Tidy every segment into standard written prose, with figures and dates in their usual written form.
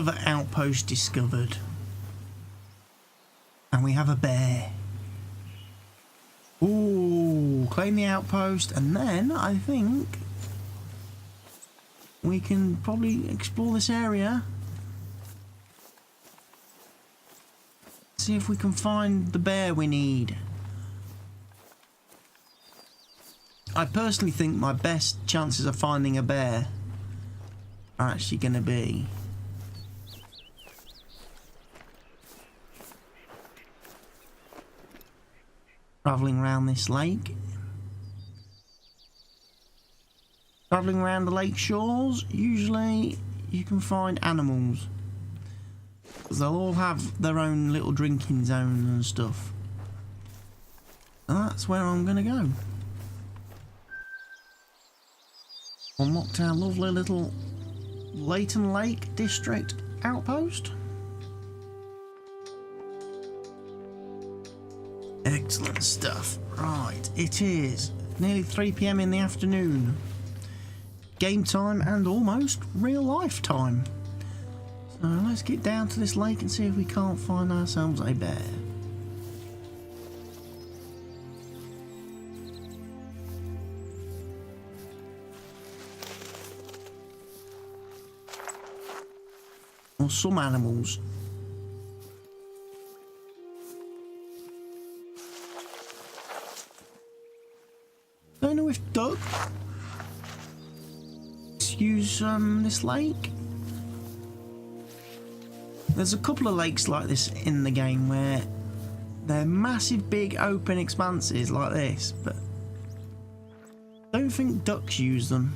Another outpost discovered. And we have a bear. Ooh, claim the outpost, and then I think we can probably explore this area. See if we can find the bear we need. I personally think my best chances of finding a bear are actually going to be travelling around this lake. Travelling around the lake shores, usually you can find animals. Because they'll all have their own little drinking zone and stuff. And that's where I'm going to go. Unlocked our lovely little Layton Lake District outpost. Excellent stuff. Right, it is nearly 3 PM in the afternoon. Game time and almost real life time. So let's get down to this lake and see if we can't find ourselves a bear. Or some animals. Don't know if duck use this lake. There's a couple of lakes like this in the game where they're massive, big, open expanses like this, but I don't think ducks use them.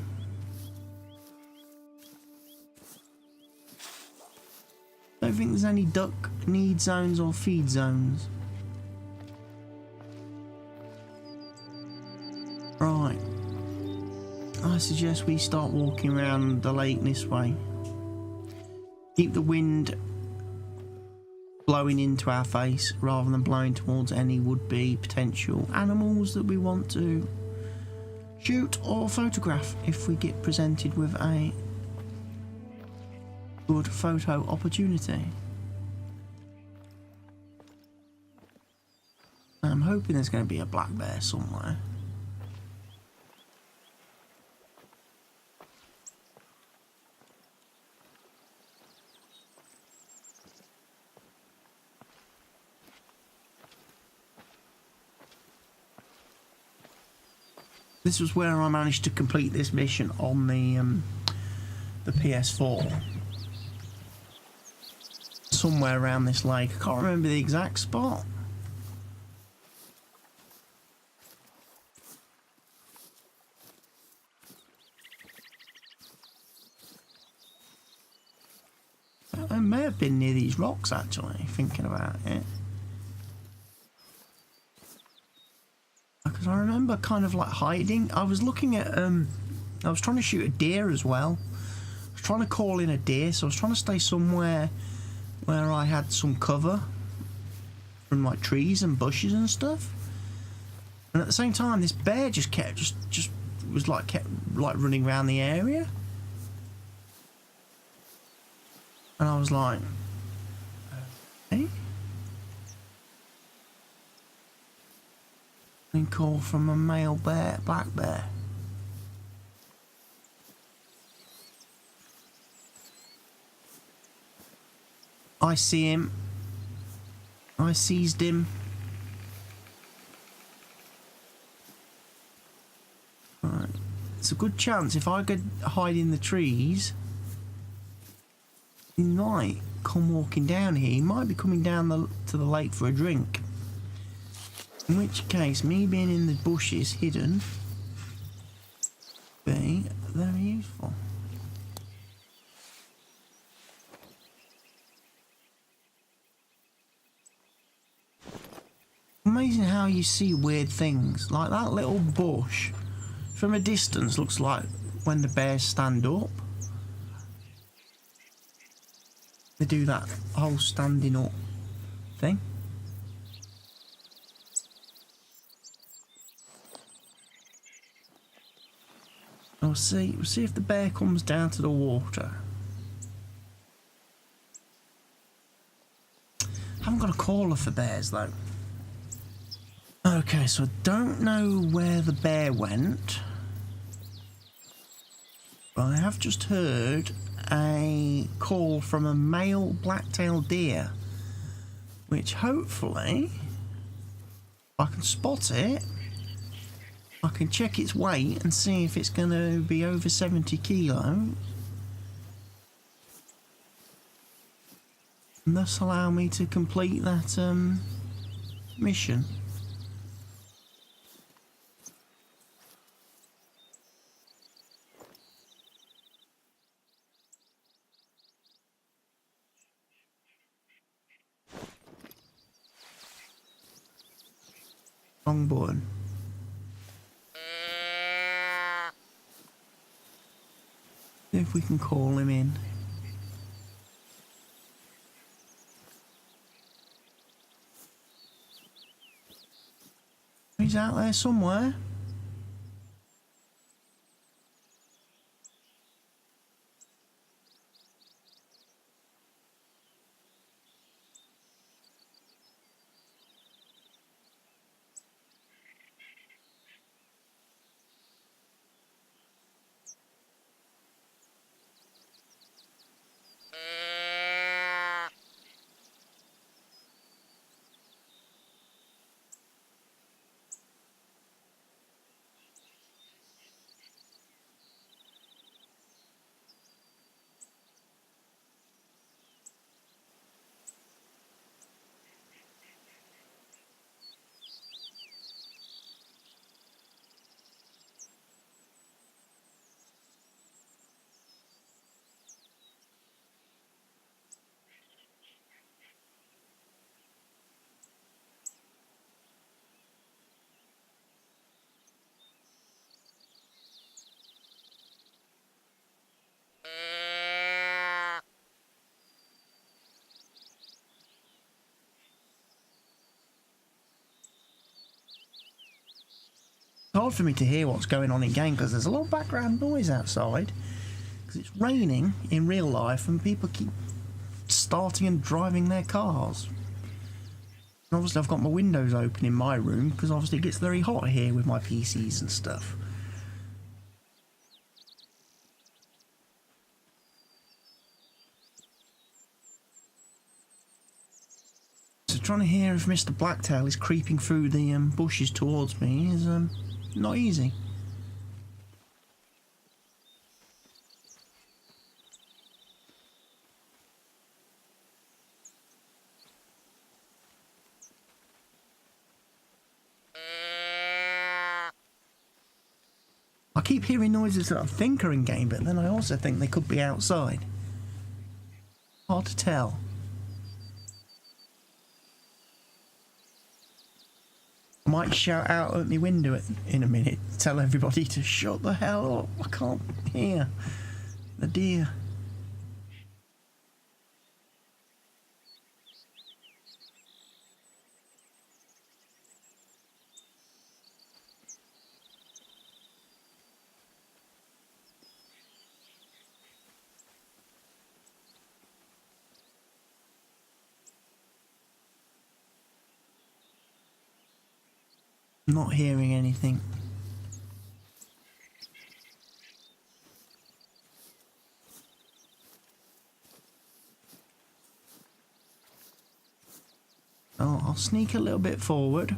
Don't think there's any duck need zones or feed zones. Right. I suggest we start walking around the lake this way. Keep the wind blowing into our face rather than blowing towards any would-be potential animals that we want to shoot or photograph if we get presented with a good photo opportunity. I'm hoping there's going to be a black bear somewhere. This was where I managed to complete this mission on the PS4. Somewhere around this lake. I can't remember the exact spot. I may have been near these rocks actually, thinking about it. Because I remember kind of like hiding. I was looking at I was trying to shoot a deer as well. I was trying to call in a deer, so I was trying to stay somewhere where I had some cover from like trees and bushes and stuff. And at the same time, this bear just kept just was like kept like running around the area. And I was like, hey? Call from a male bear, black bear. I see him. I seized him. Right. It's a good chance if I could hide in the trees, he might come walking down here. He might be coming down to the lake for a drink. In which case, me being in the bushes hidden would be very useful. Amazing how you see weird things. Like that little bush from a distance looks like when the bears stand up. They do that whole standing up thing. We'll see if the bear comes down to the water. haven't got a caller for bears though. Okay, so I don't know where the bear went, but I have just heard a call from a male blacktail deer, which hopefully, if I can spot it, I can check its weight and see if it's going to be over 70 kilos. And thus allow me to complete that mission. Wrong button. See if we can call him in. He's out there somewhere. It's hard for me to hear what's going on in game because there's a lot of background noise outside because it's raining in real life and people keep starting and driving their cars. And obviously I've got my windows open in my room because obviously it gets very hot here with my PCs and stuff. So trying to hear if Mr. Blacktail is creeping through the bushes towards me is not easy. I keep hearing noises that I think are in game, but then I also think they could be outside. Hard to tell. I might shout out at my window in a minute, tell everybody to shut the hell up. I can't hear the deer. Not hearing anything. Oh, I'll sneak a little bit forward.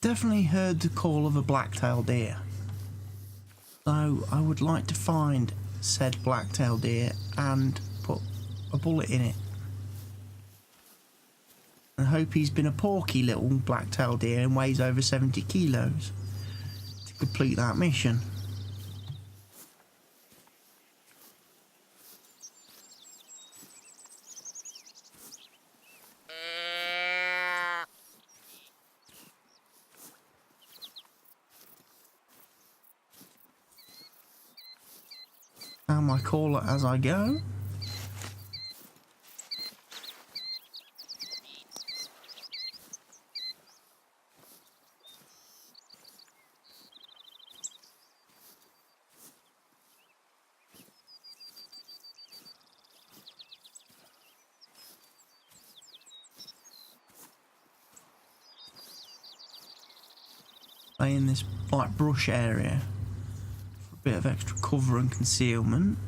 Definitely heard the call of a blacktail deer. So I would like to find said blacktail deer and put a bullet in it. I hope he's been a porky little blacktail deer and weighs over 70 kilos to complete that mission. And my caller as I go. stay in this like brush area for a bit of extra cover and concealment.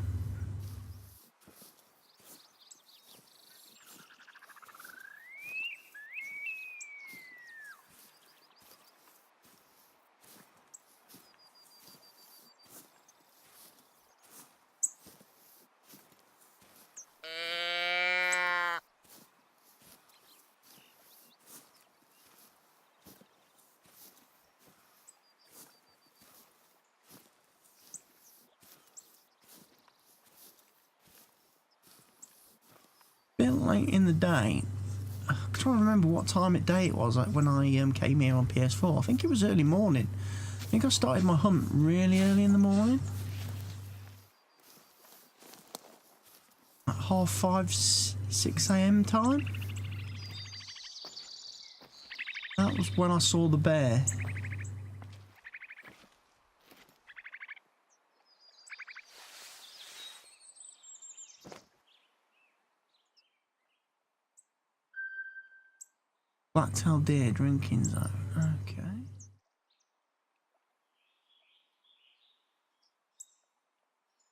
Bit late in the day. I'm trying to remember what time of day it was like when I came here on PS4. I think it was early morning. I think I started my hunt really early in the morning. At 5:30, 6 a.m. time. That was when I saw the bear. Blacktail deer drinking zone. Okay.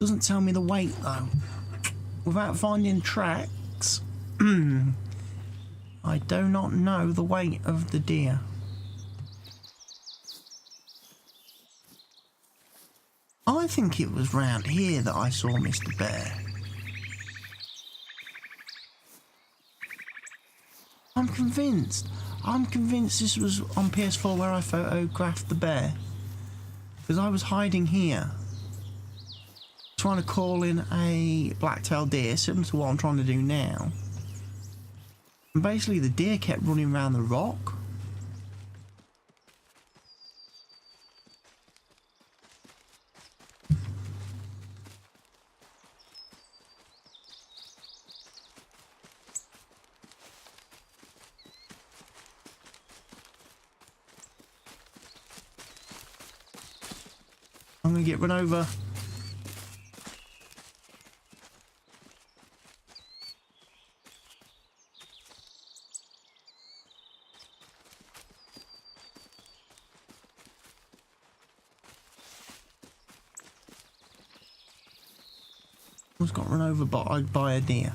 Doesn't tell me the weight though. Without finding tracks, I do not know the weight of the deer. I think it was round here that I saw Mr. Bear. I'm convinced this was on PS4 where I photographed the bear. Because I was hiding here. Trying to call in a blacktail deer, similar to what I'm trying to do now. And basically the deer kept running around the rock. I'm gonna get run over. Almost got run over by a deer.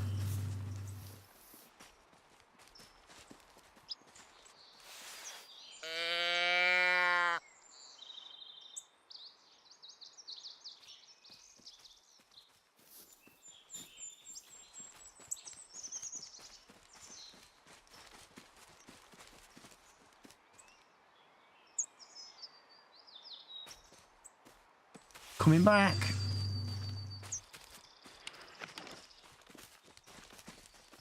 Coming back.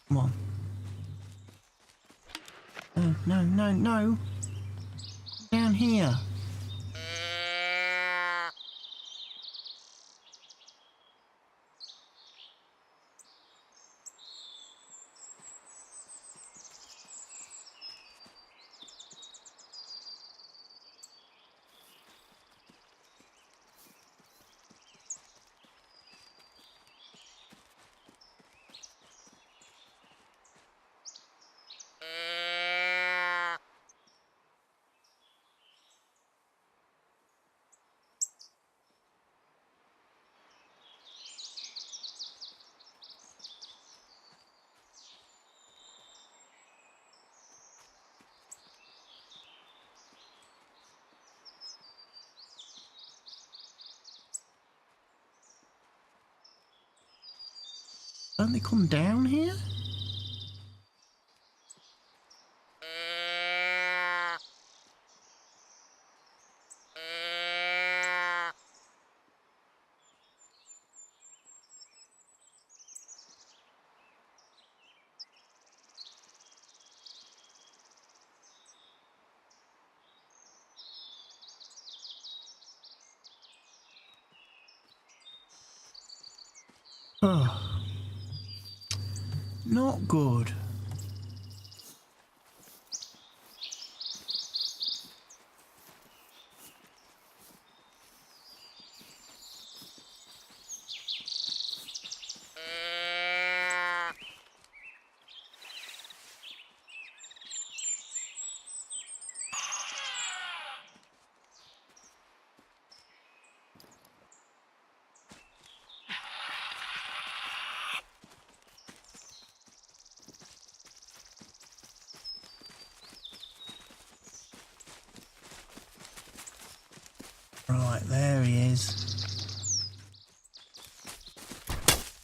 Come on. No, no, no, no. Down here. Don't they come down here? Oh. Not good. Right, there he is.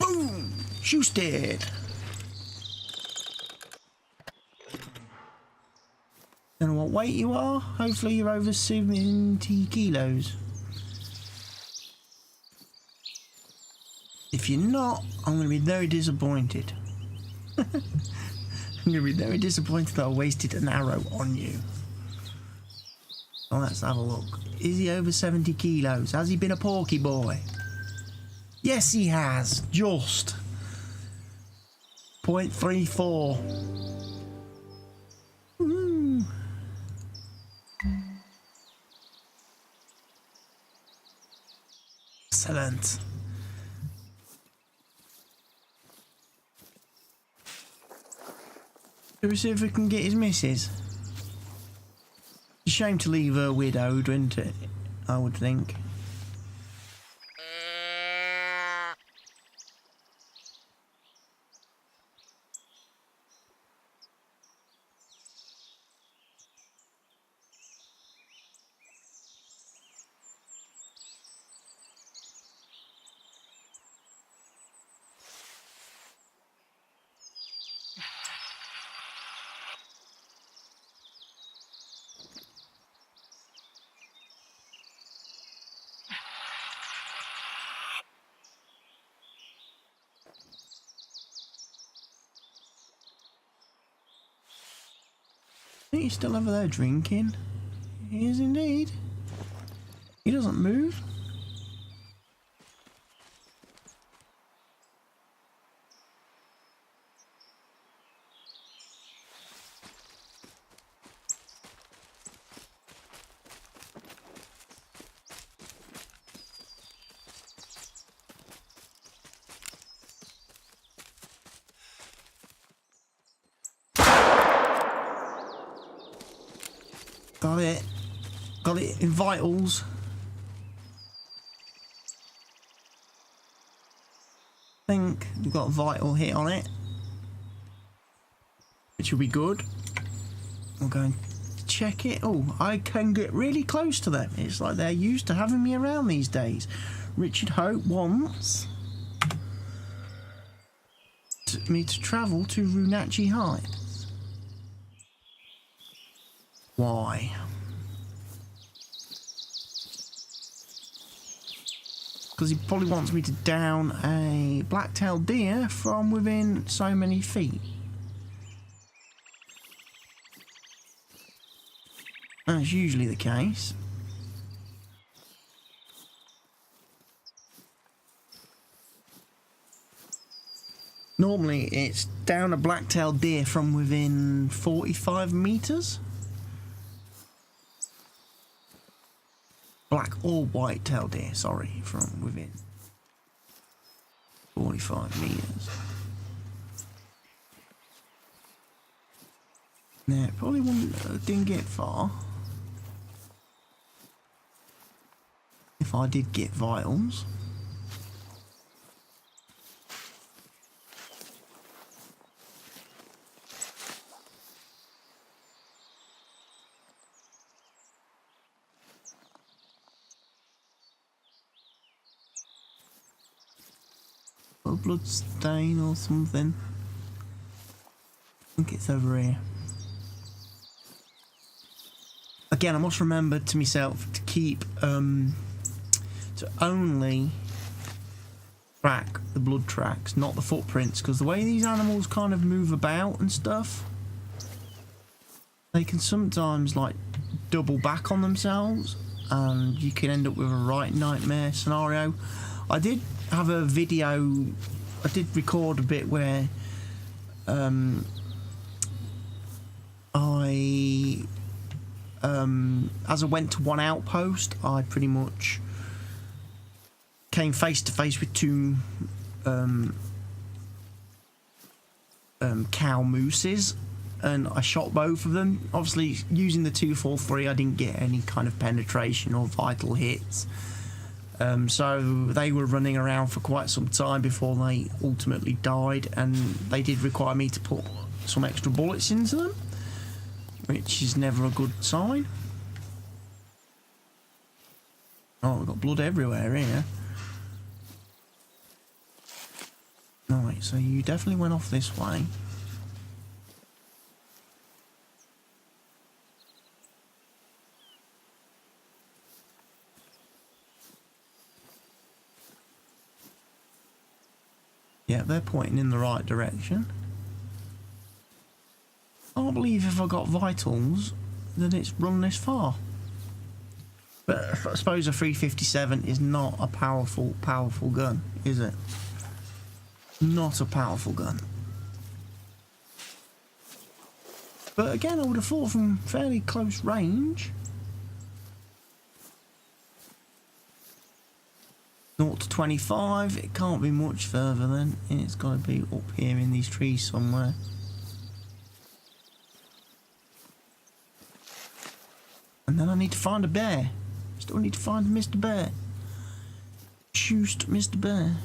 Boom! Shoosted! Don't know what weight you are. Hopefully you're over 70 kilos. If you're not, I'm going to be very disappointed. I'm going to be very disappointed that I wasted an arrow on you. Well, let's have a look. Is he over 70 kilos? Has he been a porky boy? Yes, he has. Just 0.34. Woo. Excellent. Shall we see if we can get his missus? It's a shame to leave her widowed, isn't it? I would think. I think he's still over there drinking. He is indeed. He doesn't move. Got it. Got it in vitals. I think we've got a vital hit on it, which will be good. We'll go and check it. Oh, I can get really close to them. It's like they're used to having me around these days. Richard Hope wants me to travel to Roonache Heights. Why? Because he probably wants me to down a blacktail deer from within so many feet. That's usually the case. Normally it's down a blacktail deer from within 45 meters. Black or white-tailed deer, sorry, from within 45 meters. Now, it probably didn't get far. If I did get vitals. A blood stain or something. I think it's over here. Again, I must remember to myself to keep to only track the blood tracks, not the footprints, because the way these animals kind of move about and stuff, they can sometimes like double back on themselves, and you can end up with a right nightmare scenario. I did have a video, I did record a bit where as I went to one outpost, I pretty much came face to face with two cow mooses, and I shot both of them. Obviously, using the 243, I didn't get any kind of penetration or vital hits. So they were running around for quite some time before they ultimately died, and they did require me to put some extra bullets into them, which is never a good sign. Oh, we've got blood everywhere here. Right, so you definitely went off this way. Yeah, they're pointing in the right direction. I can't believe if I got vitals that it's run this far. But I suppose a 357 is not a powerful gun, is it? Not a powerful gun. But again, I would have thought from fairly close range. 0 to 25, it can't be much further then. It's got to be up here in these trees somewhere. And then I need to find a bear. Still need to find Mr. Bear. Shoot Mr. Bear.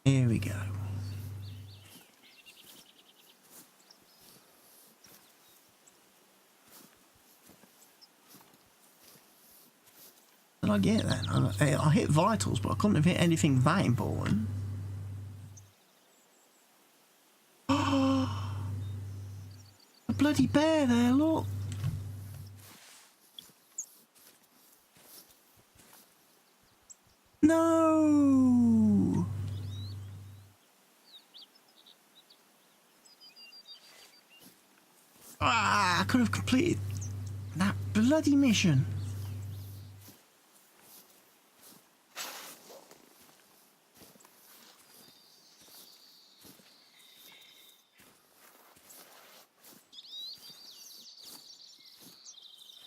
Here we go. Did I get that? I hit vitals, but I couldn't have hit anything that important. Oh, a bloody bear there, look. No. Ah, I could have completed that bloody mission.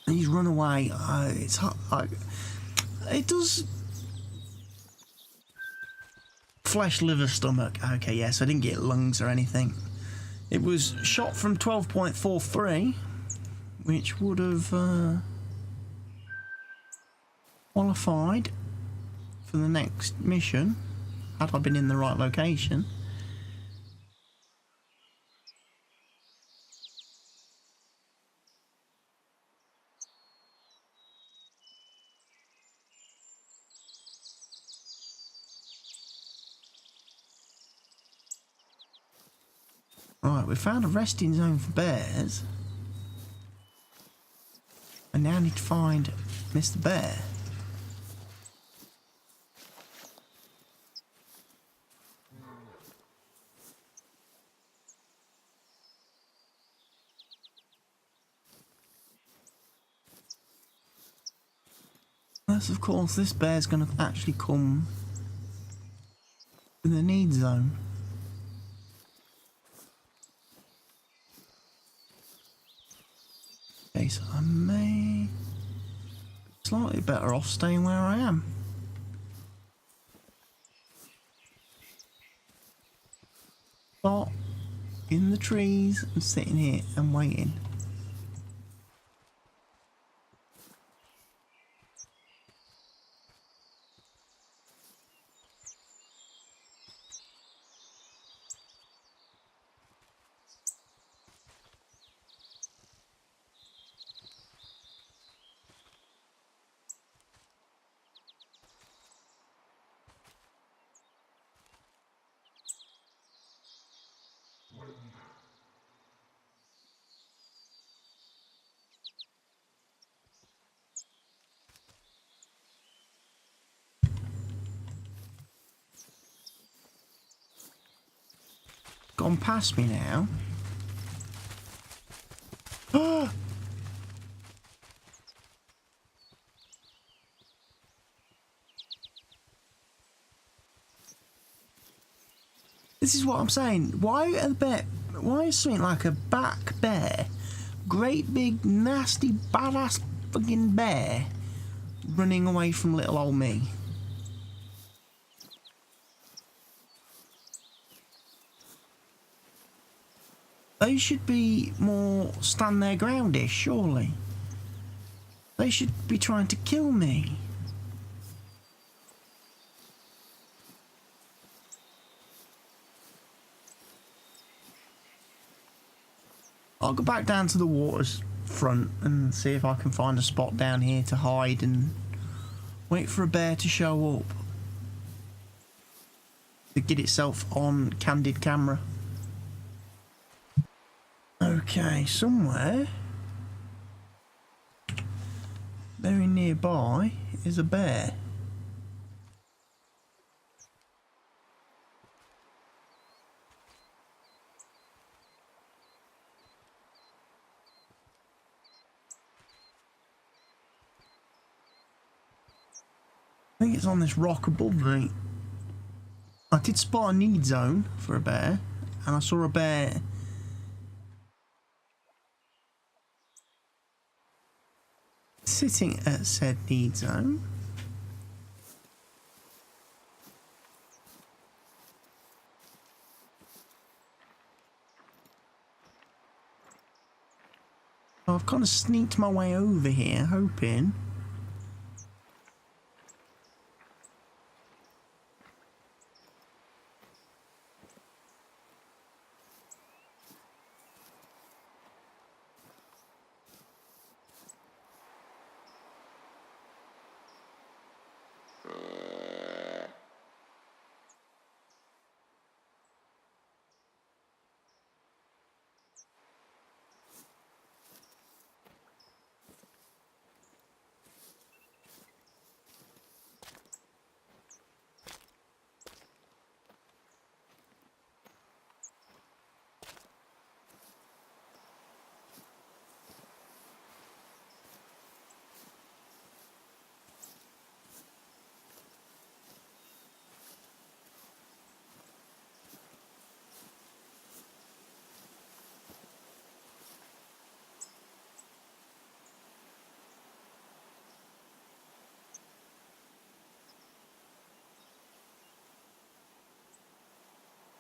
He's run away. It's it does. Flesh, liver, stomach. Okay, yes, I didn't get lungs or anything. It was shot from 12.43, which would have qualified for the next mission had I been in the right location. Right, we found a resting zone for bears. I now need to find Mr. Bear. Yes, of course, this bear's going to actually come in the need zone. Okay, so I may be slightly better off staying where I am. But in the trees and sitting here and waiting. Gone past me now. Ah! This is what I'm saying. Why is something like a black bear, great big nasty badass fucking bear, running away from little old me? They should be more stand their groundish, surely. They should be trying to kill me. I'll go back down to the waters, front and see if I can find a spot down here to hide and wait for a bear to show up to get itself on candid camera. Okay, somewhere very nearby is a bear. I think it's on this rock above me. I did spot a need zone for a bear, and I saw a bear sitting at said need zone. So I've kind of sneaked my way over here, hoping.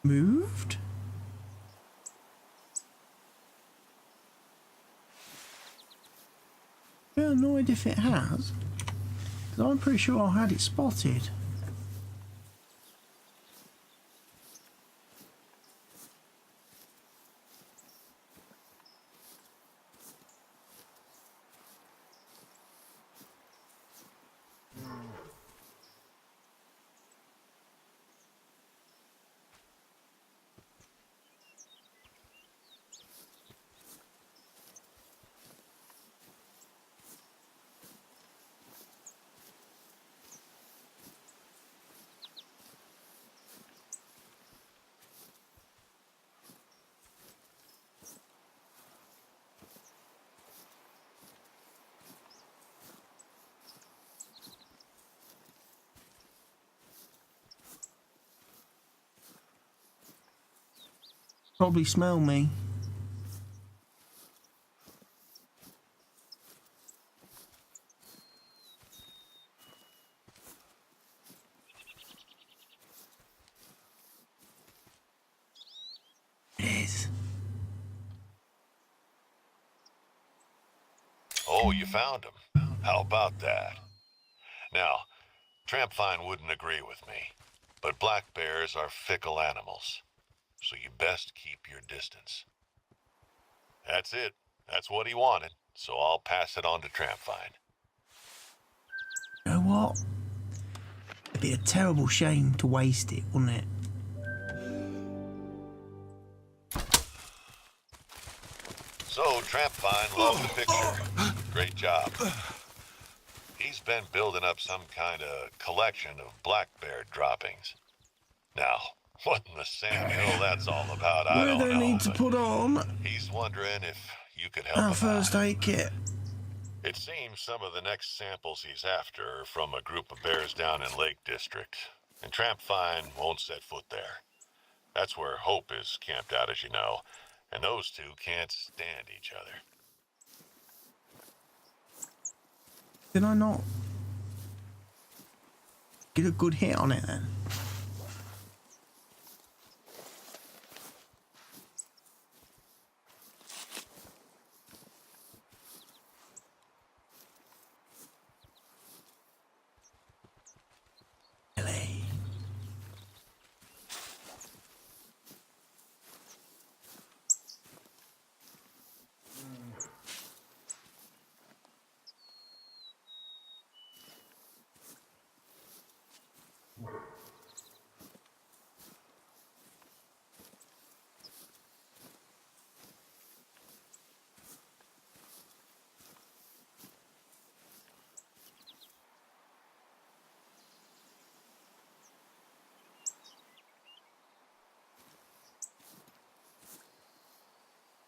Moved? I'm annoyed if it has, because I'm pretty sure I had it spotted. Probably smell me. It is. Oh, you found him. How about that? Now, Trampvine wouldn't agree with me, but black bears are fickle animals, so you best keep your distance. That's it. That's what he wanted, so I'll pass it on to Trampvine. You know what? It'd be a terrible shame to waste it, wouldn't it? So, Trampvine loved the picture. Great job. He's been building up some kind of collection of black bear droppings. Now, what in the Sam Hill that's all about, I don't know. Where they need to put on He's wondering if you could help our him first out. aid kit. It seems some of the next samples he's after are from a group of bears down in Lake District, and Trampvine won't set foot there. That's where Hope is camped out, as you know, and those two can't stand each other. Did I not get a good hit on it then? Really?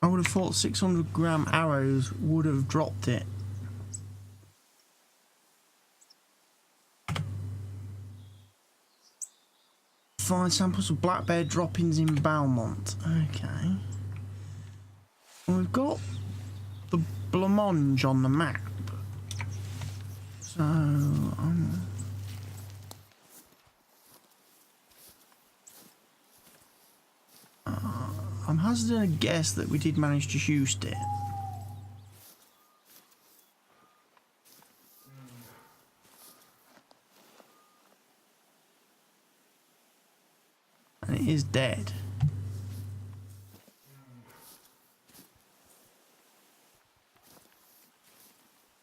I would have thought 600-gram arrows would have dropped it. Find samples of black bear droppings in Belmont. Okay. Well, we've got the blancmange on the map. So, I'm hazarding a guess that we did manage to shoot it. And it is dead.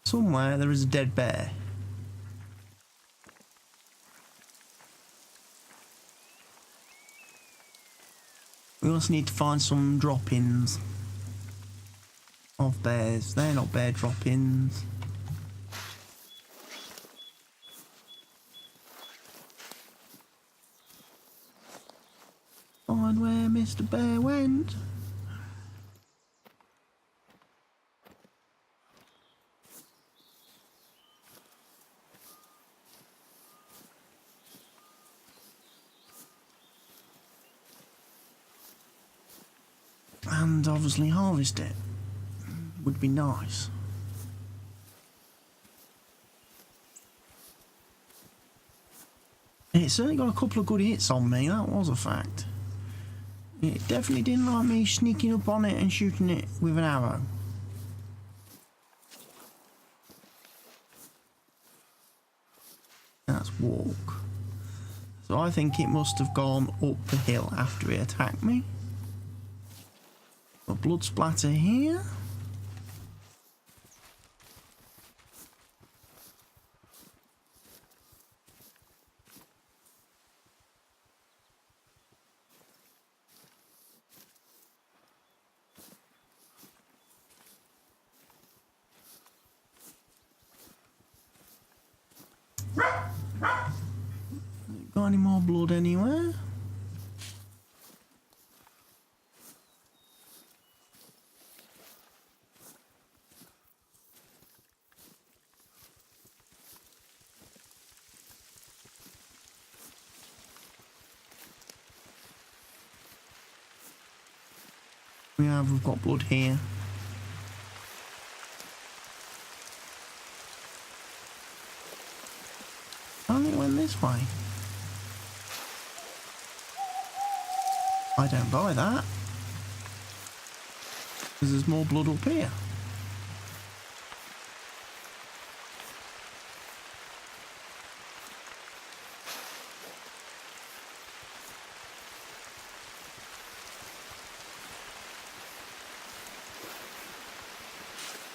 Somewhere there is a dead bear. We also need to find some drop-ins of bears. They're not bear drop-ins. Find where Mr. Bear went. And obviously harvest it. Would be nice. It certainly got a couple of good hits on me, that was a fact. It definitely didn't like me sneaking up on it and shooting it with an arrow. That's walk. So I think it must have gone up the hill after it attacked me. A blood splatter here. Got any more blood anywhere? We've got blood here. I think it went this way. I don't buy that. Because there's more blood up here.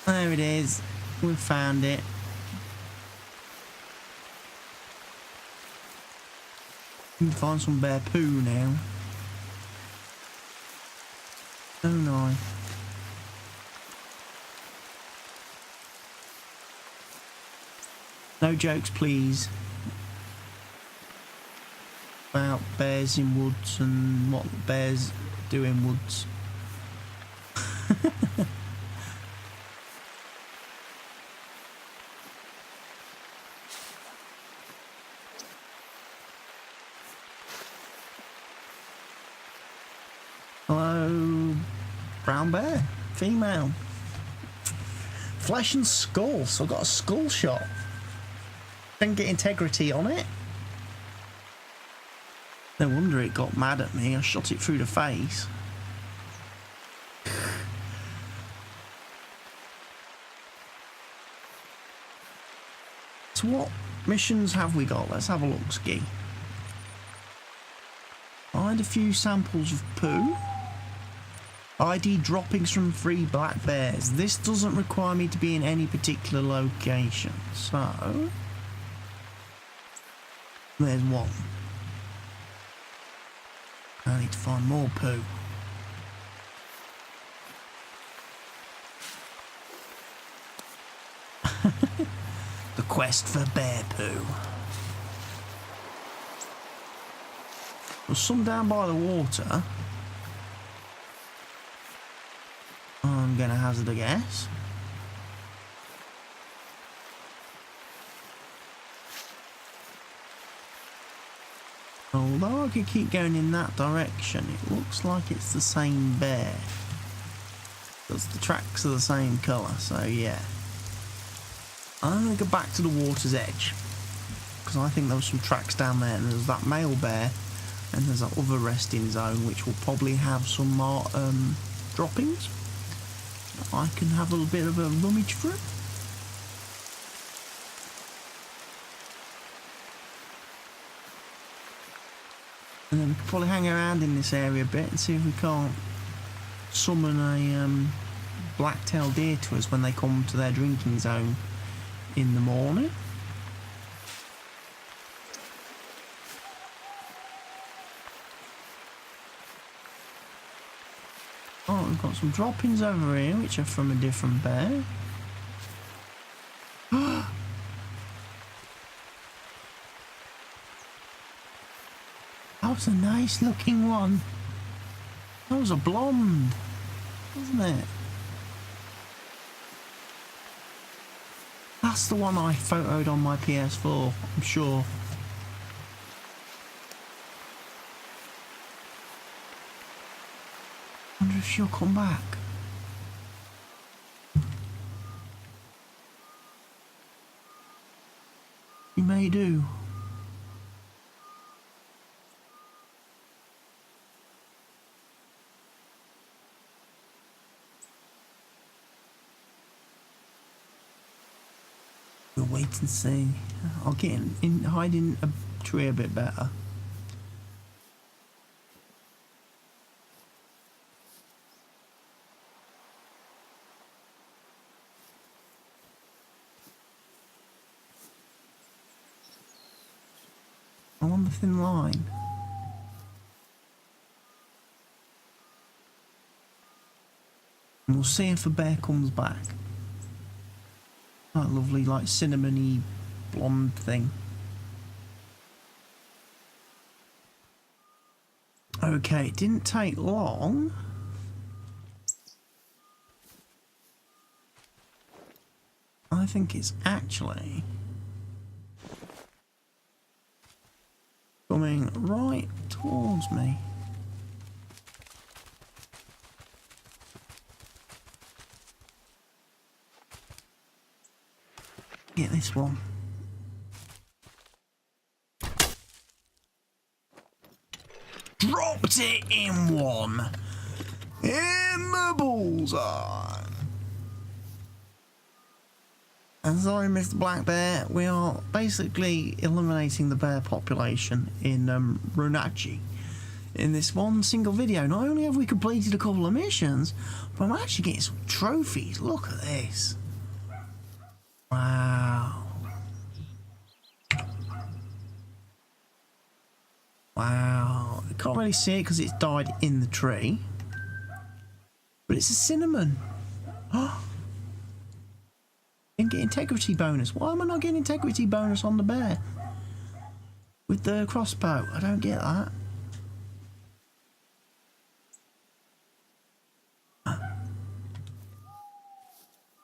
There it is. We've found it. We can find some bear poo now. Oh no. No jokes, please. About bears in woods and what bears do in woods. Hello, brown bear, female. Flesh and skull, so I've got a skull shot. Didn't get integrity on it. No wonder it got mad at me. I shot it through the face. So what missions have we got? Let's have a look, Ski. Find a few samples of poo. ID droppings from 3 black bears. This doesn't require me to be in any particular location, so There's one. I need to find more poo. The quest for bear poo. There's some down by the water. I'm gonna hazard a guess. Although I could keep going in that direction, it looks like it's the same bear. Because the tracks are the same colour, so yeah. I'm going to go back to the water's edge. Because I think there was some tracks down there, and there's that male bear, and there's that other resting zone, which will probably have some more droppings. I can have a little bit of a rummage through. And then we can probably hang around in this area a bit and see if we can't summon a blacktail deer to us when they come to their drinking zone in the morning. Oh, we've got some droppings over here, which are from a different bear. That was a nice looking one. That was a blonde, wasn't it? That's the one I photoed on my PS4, I'm sure. Wonder if she'll come back. She may do. We'll wait and see. I'll get in hide in a tree a bit better. I'm on the thin line. And we'll see if a bear comes back. That lovely, like, cinnamony blonde thing. Okay, it didn't take long. I think it's actually coming right towards me. Get this one. Dropped it in one. In the bullseye. And sorry, Mr. Black Bear, we are basically eliminating the bear population in Roonache in this one single video. Not only have we completed a couple of missions, but I'm actually getting some trophies. Look at this. Wow. Wow. I can't really see it because it's died in the tree. But it's a cinnamon. Oh. Didn't get integrity bonus. Why am I not getting integrity bonus on the bear? With the crossbow. I don't get that.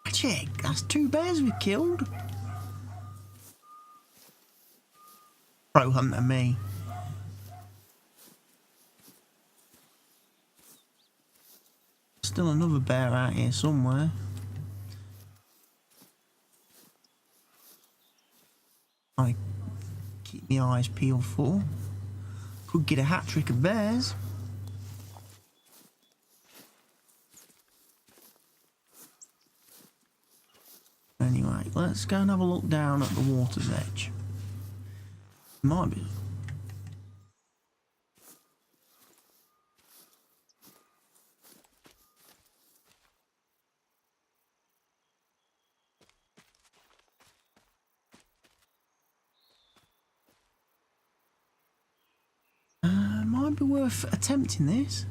Magic. That's 2 bears we've killed. Pro hunter me. Still another bear out here somewhere. I keep my eyes peeled for. Could get a hat trick of bears. Anyway, let's go and have a look down at the water's edge. Might be. might be worth attempting this.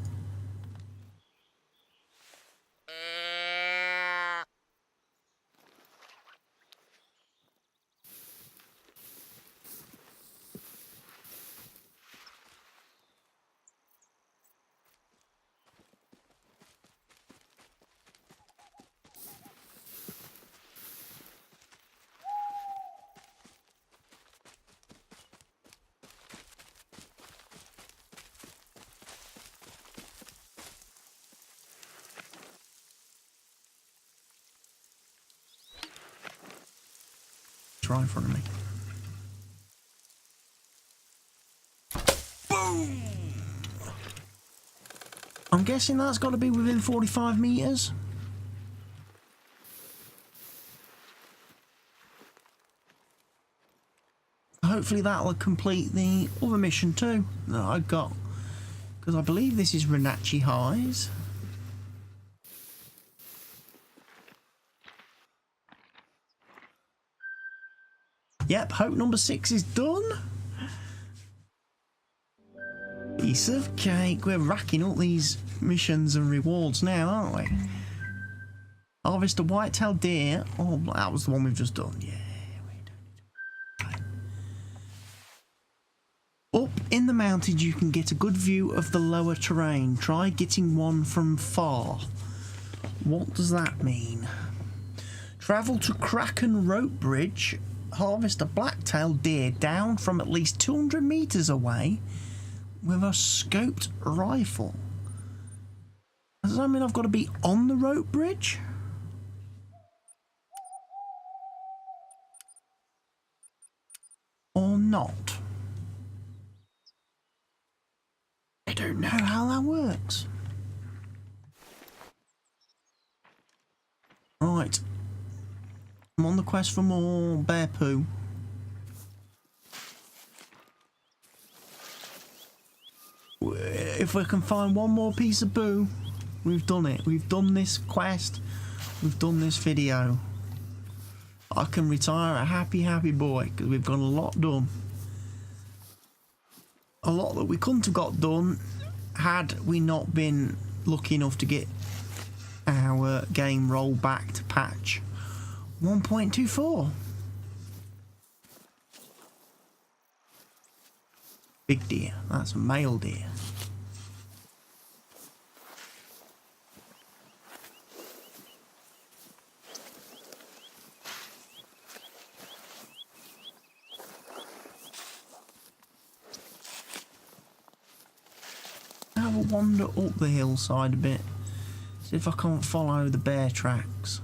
Right in front of me. Boom! I'm guessing that's got to be within 45 meters. Hopefully that'll complete the other mission too that I got, because I believe this is Roonache Highs. Yep, hope number 6 is done. Piece of cake. We're racking up these missions and rewards now, aren't we? Harvest a white-tailed deer. Oh, that was the one we've just done. Yeah, we don't need to. Up in the mountains, you can get a good view of the lower terrain. Try getting one from far. What does that mean? Travel to Kracken Rope Bridge. Harvest a blacktail deer down from at least 200 meters away with a scoped rifle. Does that mean I've got to be on the rope bridge? Or not? I don't know how that works. Right. I'm on the quest for more bear poo. If we can find one more piece of poo, we've done it. We've done this quest. We've done this video. I can retire a happy, happy boy, because we've got a lot done. A lot that we couldn't have got done had we not been lucky enough to get our game rolled back to patch 1.24. Big deer. That's a male deer. Have a wander up the hillside a bit. See if I can't follow the bear tracks.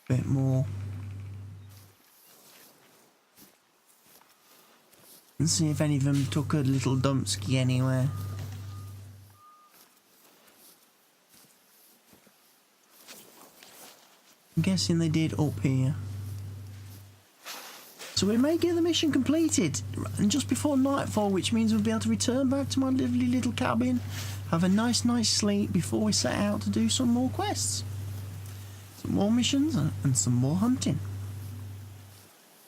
Bit more. And see if any of them took a little dumpski anywhere. I'm guessing they did up here. So we may get the mission completed and just before nightfall, which means we'll be able to return back to my lovely little cabin, have a nice sleep before we set out to do some more quests. Some more missions and some more hunting.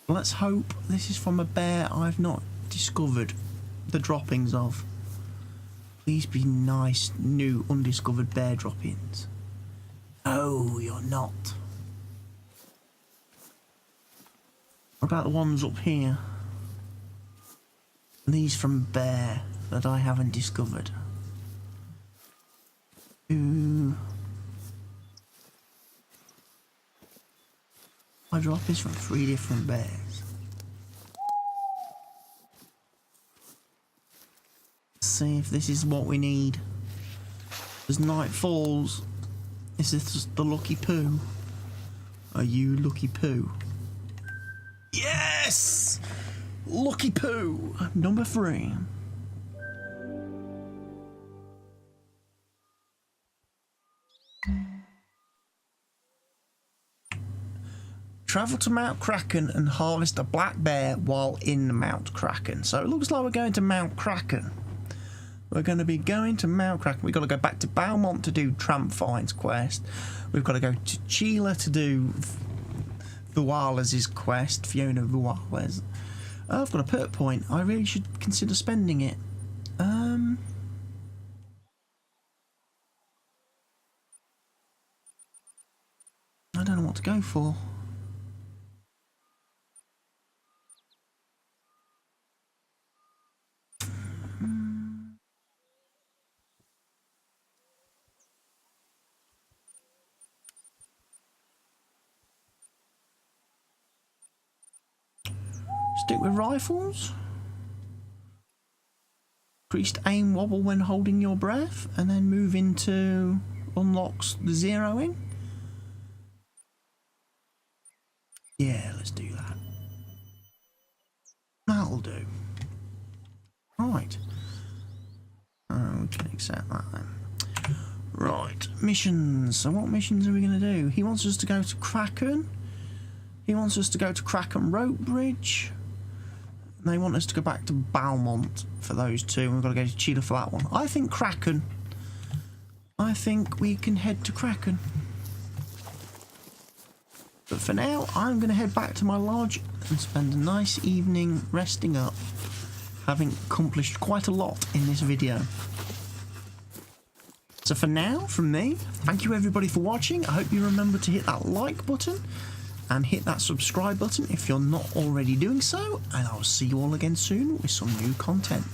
Let's hope this is from a bear I've not discovered the droppings of. Please be nice, new, undiscovered bear droppings. Oh, you're not. What about the ones up here? These from bear that I haven't discovered. Ooh. I drop this from 3 different bears. Let's see if this is what we need. As night falls, is this the lucky poo? Are you lucky poo? Yes! Lucky poo! Number 3. Travel to Mount Kracken and harvest a black bear while in Mount Kracken. So it looks like we're going to Mount Kracken. We're going to be going to Mount Kracken. We've got to go back to Beaumont to do Tramp Finds quest. We've got to go to Chile to do Vuales' quest, Fiona Vuales. Oh, I've got a perk point. I really should consider spending it. I don't know what to go for. Stick with rifles. Increased aim wobble when holding your breath, and then move into unlocks the zeroing. Yeah, let's do that. That'll do. Right. We can accept that then. Right, missions. So what missions are we going to do? He wants us to go to Kracken. He wants us to go to Kracken Rope Bridge. And they want us to go back to Balmont for those two. And we've got to go to Cheetah for that one. I think Kracken. I think we can head to Kracken. But for now, I'm going to head back to my lodge and spend a nice evening resting up, having accomplished quite a lot in this video. So for now, from me, thank you everybody for watching. I hope you remember to hit that like button and hit that subscribe button if you're not already doing so, and I'll see you all again soon with some new content.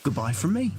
Goodbye from me.